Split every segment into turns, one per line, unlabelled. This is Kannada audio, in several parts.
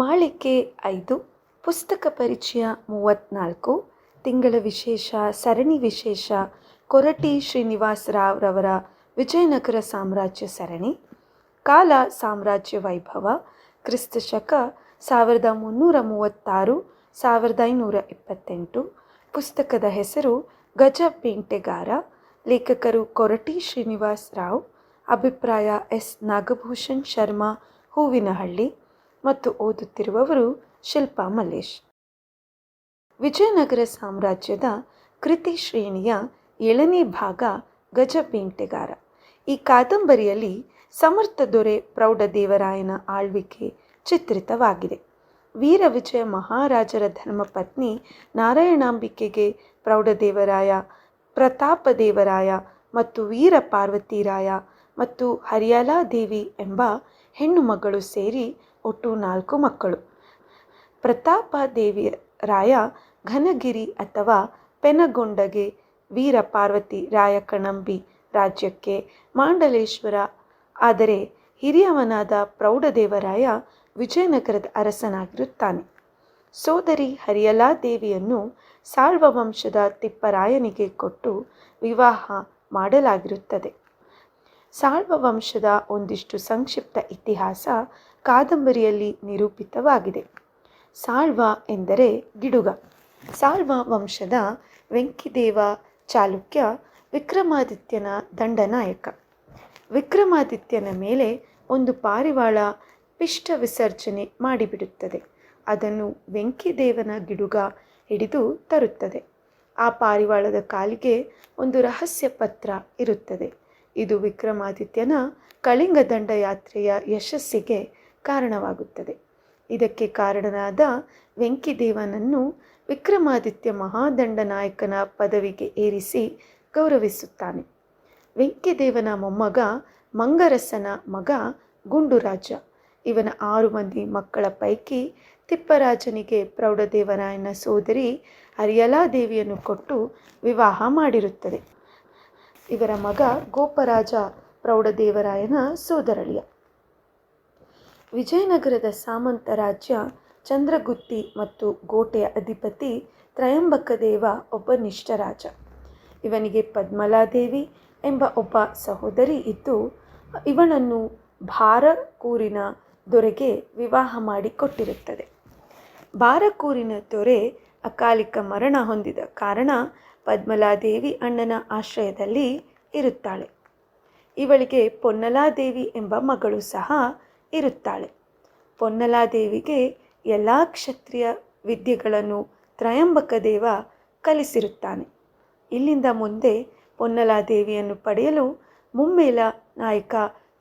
ಮಾಳಿಕೆ 5 ಪುಸ್ತಕ ಪರಿಚಯ 34 ತಿಂಗಳ ವಿಶೇಷ ಸರಣಿ ವಿಶೇಷ ಕೊರಟಿ ಶ್ರೀನಿವಾಸ ರಾವ್ ರವರ ವಿಜಯನಗರ ಸಾಮ್ರಾಜ್ಯ ಸರಣಿ ಕಾಲ ಸಾಮ್ರಾಜ್ಯ ವೈಭವ ಕ್ರಿಸ್ತ ಶಕ 1336 1528 ಪುಸ್ತಕದ ಹೆಸರು ಗಜ ಬೇಟೆಗಾರ ಲೇಖಕರು ಕೊರಟಿ ಶ್ರೀನಿವಾಸ ರಾವ್ ಅಭಿಪ್ರಾಯ ಎಸ್ ನಾಗಭೂಷಣ್ ಶರ್ಮಾ ಹೂವಿನಹಳ್ಳಿ ಮತ್ತು ಓದುತ್ತಿರುವವರು ಶಿಲ್ಪಾ ಮಲ್ಲೇಶ್. ವಿಜಯನಗರ ಸಾಮ್ರಾಜ್ಯದ ಕೃತಿ ಶ್ರೇಣಿಯ 7ನೇ ಭಾಗ ಗಜ ಬೇಟೆಗಾರ. ಈ ಕಾದಂಬರಿಯಲ್ಲಿ ಸಮರ್ಥ ದೊರೆ ಪ್ರೌಢದೇವರಾಯನ ಆಳ್ವಿಕೆ ಚಿತ್ರಿತವಾಗಿದೆ. ವೀರ ವಿಜಯ ಮಹಾರಾಜರ ಧರ್ಮಪತ್ನಿ ನಾರಾಯಣಾಂಬಿಕೆಗೆ ಪ್ರೌಢದೇವರಾಯ, ಪ್ರತಾಪದೇವರಾಯ ಮತ್ತು ವೀರ ಪಾರ್ವತಿರಾಯ ಮತ್ತು ಹರಿಯಲಾದೇವಿ ಎಂಬ ಹೆಣ್ಣು ಮಗಳು ಸೇರಿ ಒಟ್ಟು 4 ಮಕ್ಕಳು. ಪ್ರತಾಪದೇವರಾಯ ಘನಗಿರಿ ಅಥವಾ ಪೆನಗೊಂಡಗೆ, ವೀರ ಪಾರ್ವತಿ ರಾಯ ಕಣಂಬಿ ರಾಜ್ಯಕ್ಕೆ ಮಾಂಡಲೇಶ್ವರ. ಆದರೆ ಹಿರಿಯವನಾದ ಪ್ರೌಢದೇವರಾಯ ವಿಜಯನಗರದ ಅರಸನಾಗಿರುತ್ತಾನೆ. ಸೋದರಿ ಹರಿಯಲಾದೇವಿಯನ್ನು ಸಾಳ್ವ ವಂಶದ ತಿಪ್ಪರಾಯನಿಗೆ ಕೊಟ್ಟು ವಿವಾಹ ಮಾಡಲಾಗಿರುತ್ತದೆ. ಸಾಳ್ವ ವಂಶದ ಒಂದಿಷ್ಟು ಸಂಕ್ಷಿಪ್ತ ಇತಿಹಾಸ ಕಾದಂಬರಿಯಲ್ಲಿ ನಿರೂಪಿತವಾಗಿದೆ. ಸಾಳ್ವ ಎಂದರೆ ಗಿಡುಗ. ಸಾಳ್ವ ವಂಶದ ವೆಂಕಿದೇವ ಚಾಲುಕ್ಯ ವಿಕ್ರಮಾದಿತ್ಯನ ದಂಡನಾಯಕ. ವಿಕ್ರಮಾದಿತ್ಯನ ಮೇಲೆ ಒಂದು ಪಾರಿವಾಳ ಪಿಷ್ಟ ವಿಸರ್ಜನೆ ಮಾಡಿಬಿಡುತ್ತದೆ. ಅದನ್ನು ವೆಂಕಿದೇವನ ಗಿಡುಗ ಹಿಡಿದು ತರುತ್ತದೆ. ಆ ಪಾರಿವಾಳದ ಕಾಲಿಗೆ ಒಂದು ರಹಸ್ಯ ಪತ್ರ ಇರುತ್ತದೆ. ಇದು ವಿಕ್ರಮಾದಿತ್ಯನ ಕಳಿಂಗ ದಂಡಯಾತ್ರೆಯ ಯಶಸ್ಸಿಗೆ ಕಾರಣವಾಗುತ್ತದೆ. ಇದಕ್ಕೆ ಕಾರಣನಾದ ವೆಂಕಿದೇವನನ್ನು ವಿಕ್ರಮಾದಿತ್ಯ ಮಹಾದಂಡನಾಯಕನ ಪದವಿಗೆ ಏರಿಸಿ ಗೌರವಿಸುತ್ತಾನೆ. ವೆಂಕಿದೇವನ ಮೊಮ್ಮಗ ಮಂಗರಸನ ಮಗ ಗುಂಡುರಾಜ. ಇವನ 6 ಮಂದಿ ಮಕ್ಕಳ ಪೈಕಿ ತಿಪ್ಪರಾಜನಿಗೆ ಪ್ರೌಢದೇವರಾಯನ ಸೋದರಿ ಹರಿಯಲಾದೇವಿಯನ್ನು ಕೊಟ್ಟು ವಿವಾಹ ಮಾಡಿರುತ್ತದೆ. ಇವರ ಮಗ ಗೋಪರಾಜ ಪ್ರೌಢದೇವರಾಯನ ಸೋದರಳಿಯ. ವಿಜಯನಗರದ ಸಾಮಂತ ರಾಜ್ಯ ಚಂದ್ರಗುತ್ತಿ ಮತ್ತು ಗೋಟೆಯ ಅಧಿಪತಿ ತ್ರಯಂಬಕದೇವ ಒಬ್ಬ ನಿಷ್ಠರಾಜ. ಇವನಿಗೆ ಪದ್ಮಲಾದೇವಿ ಎಂಬ ಒಬ್ಬ ಸಹೋದರಿ ಇದ್ದು ಇವಳನ್ನು ಬಾರಕೂರಿನ ದೊರೆಗೆ ವಿವಾಹ ಮಾಡಿಕೊಟ್ಟಿರುತ್ತದೆ. ಬಾರಕೂರಿನ ದೊರೆ ಅಕಾಲಿಕ ಮರಣ ಹೊಂದಿದ ಕಾರಣ ಪದ್ಮಲಾದೇವಿ ಅಣ್ಣನ ಆಶ್ರಯದಲ್ಲಿ ಇರುತ್ತಾಳೆ. ಇವಳಿಗೆ ಪೊನ್ನಲಾದೇವಿ ಎಂಬ ಮಗಳು ಸಹ ಇರುತ್ತಾಳೆ. ಪೊನ್ನಲಾದೇವಿಗೆ ಎಲ್ಲ ಕ್ಷತ್ರಿಯ ವಿದ್ಯೆಗಳನ್ನು ತ್ರಯಂಬಕದೇವ ಕಲಿಸಿರುತ್ತಾನೆ. ಇಲ್ಲಿಂದ ಮುಂದೆ ಪೊನ್ನಲಾದೇವಿಯನ್ನು ಪಡೆಯಲು ಮುಮ್ಮೇಲ ನಾಯಕ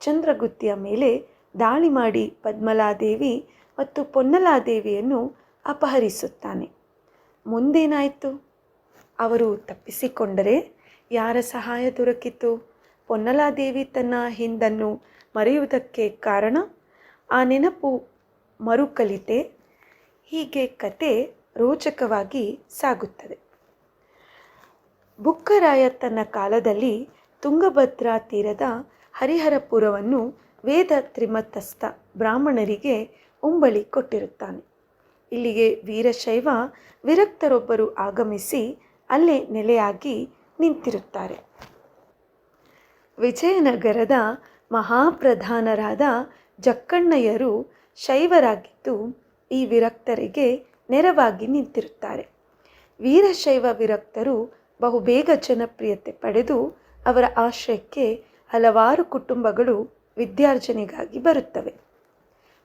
ಚಂದ್ರಗುತ್ತಿಯ ಮೇಲೆ ದಾಳಿ ಮಾಡಿ ಪದ್ಮಲಾದೇವಿ ಮತ್ತು ಪೊನ್ನಲಾದೇವಿಯನ್ನು ಅಪಹರಿಸುತ್ತಾನೆ. ಮುಂದೇನಾಯಿತು? ಅವರು ತಪ್ಪಿಸಿಕೊಂಡರೆ ಯಾರ ಸಹಾಯ ದೊರಕಿತು? ಪೊನ್ನಲಾದೇವಿ ತನ್ನ ಹಿಂದನ್ನು ಮರೆಯುವುದಕ್ಕೆ ಕಾರಣ? ಆ ನೆನಪು ಮರುಕಲಿತೆ? ಹೀಗೆ ಕತೆ ರೋಚಕವಾಗಿ ಸಾಗುತ್ತದೆ. ಬುಕ್ಕರಾಯ ತನ್ನ ಕಾಲದಲ್ಲಿ ತುಂಗಭದ್ರಾ ತೀರದ ಹರಿಹರಪುರವನ್ನು ವೇದ ತ್ರಿಮತಸ್ಥ ಬ್ರಾಹ್ಮಣರಿಗೆ ಉಂಬಳಿ ಕೊಟ್ಟಿರುತ್ತಾನೆ. ಇಲ್ಲಿಗೆ ವೀರಶೈವ ವಿರಕ್ತರೊಬ್ಬರು ಆಗಮಿಸಿ ಅಲ್ಲೇ ನೆಲೆಯಾಗಿ ನಿಂತಿರುತ್ತಾರೆ. ವಿಜಯನಗರದ ಮಹಾಪ್ರಧಾನರಾದ ಜಕ್ಕಣ್ಣಯ್ಯರು ಶೈವರಾಗಿದ್ದು ಈ ವಿರಕ್ತರಿಗೆ ನೆರವಾಗಿ ನಿಂತಿರುತ್ತಾರೆ. ವೀರಶೈವ ವಿರಕ್ತರು ಬಹುಬೇಗ ಜನಪ್ರಿಯತೆ ಪಡೆದು ಅವರ ಆಶ್ರಯಕ್ಕೆ ಹಲವಾರು ಕುಟುಂಬಗಳು ವಿದ್ಯಾರ್ಜನೆಗಾಗಿ ಬರುತ್ತವೆ.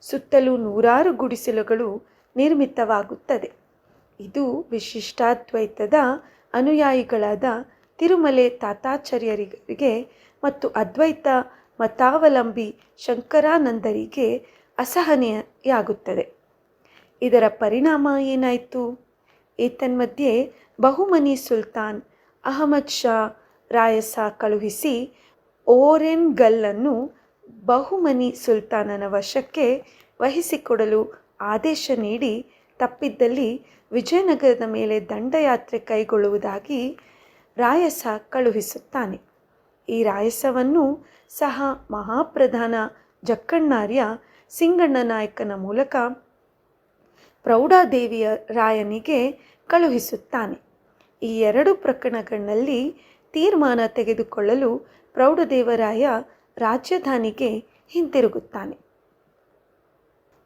ಸುತ್ತಲೂ 100 ಗುಡಿಸಲುಗಳು ನಿರ್ಮಿತವಾಗುತ್ತದೆ. ಇದು ವಿಶಿಷ್ಟಾದ್ವೈತದ ಅನುಯಾಯಿಗಳಾದ ತಿರುಮಲೆ ತಾತಾಚಾರ್ಯರಿಗೆ ಮತ್ತು ಅದ್ವೈತ ಮತಾವಲಂಬಿ ಶಂಕರಾನಂದರಿಗೆ ಅಸಹನೆಯಾಗುತ್ತದೆ. ಇದರ ಪರಿಣಾಮ ಏನಾಯಿತು? ಏತನ್ಮಧ್ಯೆ ಬಹುಮನಿ ಸುಲ್ತಾನ್ ಅಹಮದ್ ಶಾ ರಾಯಸ ಕಳುಹಿಸಿ ಓರೆನ್ಗಲ್ಲನ್ನು ಬಹುಮನಿ ಸುಲ್ತಾನನ ವಶಕ್ಕೆ ವಹಿಸಿಕೊಡಲು ಆದೇಶ ನೀಡಿ ತಪ್ಪಿದ್ದಲ್ಲಿ ವಿಜಯನಗರದ ಮೇಲೆ ದಂಡಯಾತ್ರೆ ಕೈಗೊಳ್ಳುವುದಾಗಿ ರಾಯಸ ಕಳುಹಿಸುತ್ತಾನೆ. ಈ ರಾಯಸವನ್ನು ಸಹ ಮಹಾಪ್ರಧಾನ ಜಕ್ಕಣ್ಣಾರ್ಯ ಸಿಂಗಣ್ಣ ನಾಯಕನ ಮೂಲಕ ಪ್ರೌಢಾದೇವಿಯ ರಾಯನಿಗೆ ಕಳುಹಿಸುತ್ತಾನೆ. ಈ ಎರಡು ಪ್ರಕರಣಗಳಲ್ಲಿ ತೀರ್ಮಾನ ತೆಗೆದುಕೊಳ್ಳಲು ಪ್ರೌಢದೇವರಾಯ ರಾಜಧಾನಿಗೆ ಹಿಂತಿರುಗುತ್ತಾನೆ.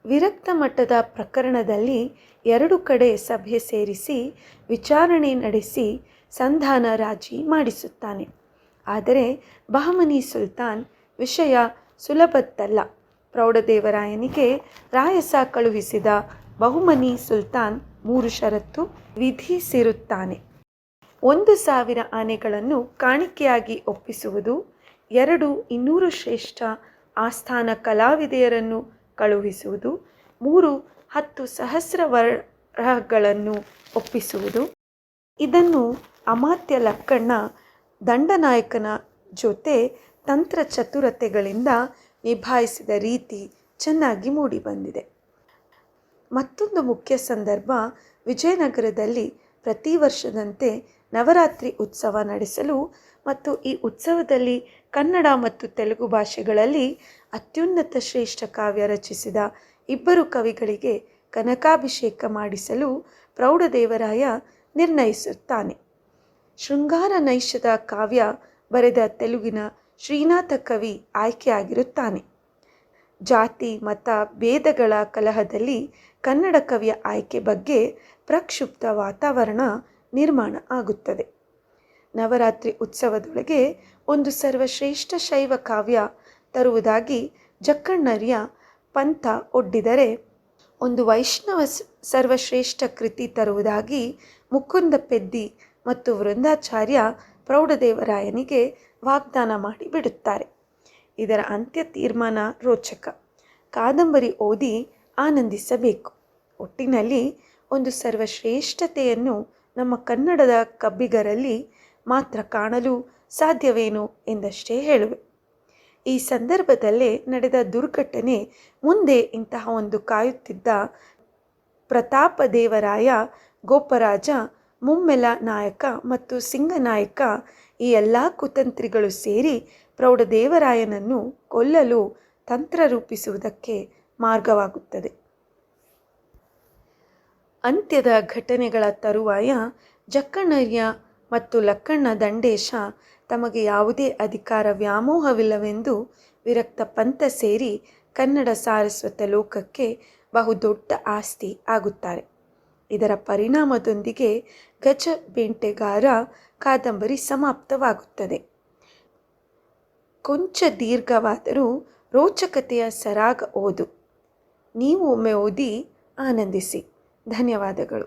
ವಿರಕ್ತ ಮಠದ ಪ್ರಕರಣದಲ್ಲಿ ಎರಡು ಕಡೆ ಸಭೆ ಸೇರಿಸಿ ವಿಚಾರಣೆ ನಡೆಸಿ ಸಂಧಾನ ರಾಜಿ ಮಾಡಿಸುತ್ತಾನೆ. ಆದರೆ ಬಹಮನಿ ಸುಲ್ತಾನ್ ವಿಷಯ ಸುಲಭದ್ದಲ್ಲ. ಪ್ರೌಢದೇವರಾಯನಿಗೆ ರಾಯಸ ಕಳುಹಿಸಿದ ಬಹುಮನಿ ಸುಲ್ತಾನ್ 3 ಷರತ್ತು ವಿಧಿಸಿರುತ್ತಾನೆ. 1,000 ಆನೆಗಳನ್ನು ಕಾಣಿಕೆಯಾಗಿ ಒಪ್ಪಿಸುವುದು, 200 ಶ್ರೇಷ್ಠ ಆಸ್ಥಾನ ಕಲಾವಿದೆಯರನ್ನು ಕಳುಹಿಸುವುದು, 10,000 ವರಹಗಳನ್ನು ಒಪ್ಪಿಸುವುದು. ಇದನ್ನು ಅಮಾತ್ಯ ಲಕ್ಕಣ್ಣ ದಂಡನಾಯಕನ ಜೊತೆ ತಂತ್ರ ಚತುರತೆಗಳಿಂದ ನಿಭಾಯಿಸಿದ ರೀತಿ ಚೆನ್ನಾಗಿ ಮೂಡಿಬಂದಿದೆ. ಮತ್ತೊಂದು ಮುಖ್ಯ ಸಂದರ್ಭ, ವಿಜಯನಗರದಲ್ಲಿ ಪ್ರತಿ ವರ್ಷದಂತೆ ನವರಾತ್ರಿ ಉತ್ಸವ ನಡೆಸಲು ಮತ್ತು ಈ ಉತ್ಸವದಲ್ಲಿ ಕನ್ನಡ ಮತ್ತು ತೆಲುಗು ಭಾಷೆಗಳಲ್ಲಿ ಅತ್ಯುನ್ನತ ಶ್ರೇಷ್ಠ ಕಾವ್ಯ ರಚಿಸಿದ 2 ಕವಿಗಳಿಗೆ ಕನಕಾಭಿಷೇಕ ಮಾಡಿಸಲು ಪ್ರೌಢದೇವರಾಯ ನಿರ್ಣಯಿಸುತ್ತಾನೆ. ಶೃಂಗಾರ ನೈಷದ ಕಾವ್ಯ ಬರೆದ ತೆಲುಗಿನ ಶ್ರೀನಾಥ ಕವಿ ಆಯ್ಕೆಯಾಗಿರುತ್ತಾನೆ. ಜಾತಿ ಮತ ಭೇದಗಳ ಕಲಹದಲ್ಲಿ ಕನ್ನಡ ಕವಿಯ ಆಯ್ಕೆ ಬಗ್ಗೆ ಪ್ರಕ್ಷುಬ್ಧ ವಾತಾವರಣ ನಿರ್ಮಾಣ ಆಗುತ್ತದೆ. ನವರಾತ್ರಿ ಉತ್ಸವದೊಳಗೆ ಒಂದು ಸರ್ವಶ್ರೇಷ್ಠ ಶೈವ ಕಾವ್ಯ ತರುವುದಾಗಿ ಜಕ್ಕಣ್ಣರ್ಯ ಪಂಥ ಒಡ್ಡಿದರೆ, ಒಂದು ವೈಷ್ಣವ ಸರ್ವಶ್ರೇಷ್ಠ ಕೃತಿ ತರುವುದಾಗಿ ಮುಕುಂದ ಪೆದ್ದಿ ಮತ್ತು ವೃಂದಾಚಾರ್ಯ ಪ್ರೌಢದೇವರಾಯನಿಗೆ ವಾಗ್ದಾನ ಮಾಡಿ ಬಿಡುತ್ತಾರೆ. ಇದರ ಅಂತ್ಯ ತೀರ್ಮಾನ ರೋಚಕ. ಕಾದಂಬರಿ ಓದಿ ಆನಂದಿಸಬೇಕು. ಒಟ್ಟಿನಲ್ಲಿ ಒಂದು ಸರ್ವಶ್ರೇಷ್ಠತೆಯನ್ನು ನಮ್ಮ ಕನ್ನಡದ ಕಬ್ಬಿಗರಲ್ಲಿ ಮಾತ್ರ ಕಾಣಲು ಸಾಧ್ಯವೇನು ಎಂದಷ್ಟೇ ಹೇಳುವೆ. ಈ ಸಂದರ್ಭದಲ್ಲೇ ನಡೆದ ದುರ್ಘಟನೆ ಮುಂದೆ ಇಂತಹ ಒಂದು ಕಾಯುತ್ತಿದ್ದ ಪ್ರತಾಪದೇವರಾಯ, ಗೋಪರಾಜ, ಮುಮ್ಮೆಲ ನಾಯಕ ಮತ್ತು ಸಿಂಗನಾಯಕ ಈ ಎಲ್ಲ ಕುತಂತ್ರಿಗಳು ಸೇರಿ ಪ್ರೌಢದೇವರಾಯನನ್ನು ಕೊಲ್ಲಲು ತಂತ್ರ ರೂಪಿಸುವುದಕ್ಕೆ ಮಾರ್ಗವಾಗುತ್ತದೆ. ಅಂತ್ಯದ ಘಟನೆಗಳ ತರುವಾಯ ಜಕ್ಕಣ್ಣರ್ಯ ಮತ್ತು ಲಕ್ಕಣ್ಣ ದಂಡೇಶ ತಮಗೆ ಯಾವುದೇ ಅಧಿಕಾರ ವ್ಯಾಮೋಹವಿಲ್ಲವೆಂದು ವಿರಕ್ತ ಪಂಥ ಸೇರಿ ಕನ್ನಡ ಸಾರಸ್ವತ ಲೋಕಕ್ಕೆ ಬಹುದೊಡ್ಡ ಆಸ್ತಿ ಆಗುತ್ತಾರೆ. ಇದರ ಪರಿಣಾಮದೊಂದಿಗೆ ಗಜ ಬೇಟೆಗಾರ ಕಾದಂಬರಿ ಸಮಾಪ್ತವಾಗುತ್ತದೆ. ಕೊಂಚ ದೀರ್ಘವಾದರೂ ರೋಚಕತೆಯ ಸರಾಗ ಓದು. ನೀವು ಒಮ್ಮೆ ಓದಿ ಆನಂದಿಸಿ. ಧನ್ಯವಾದಗಳು.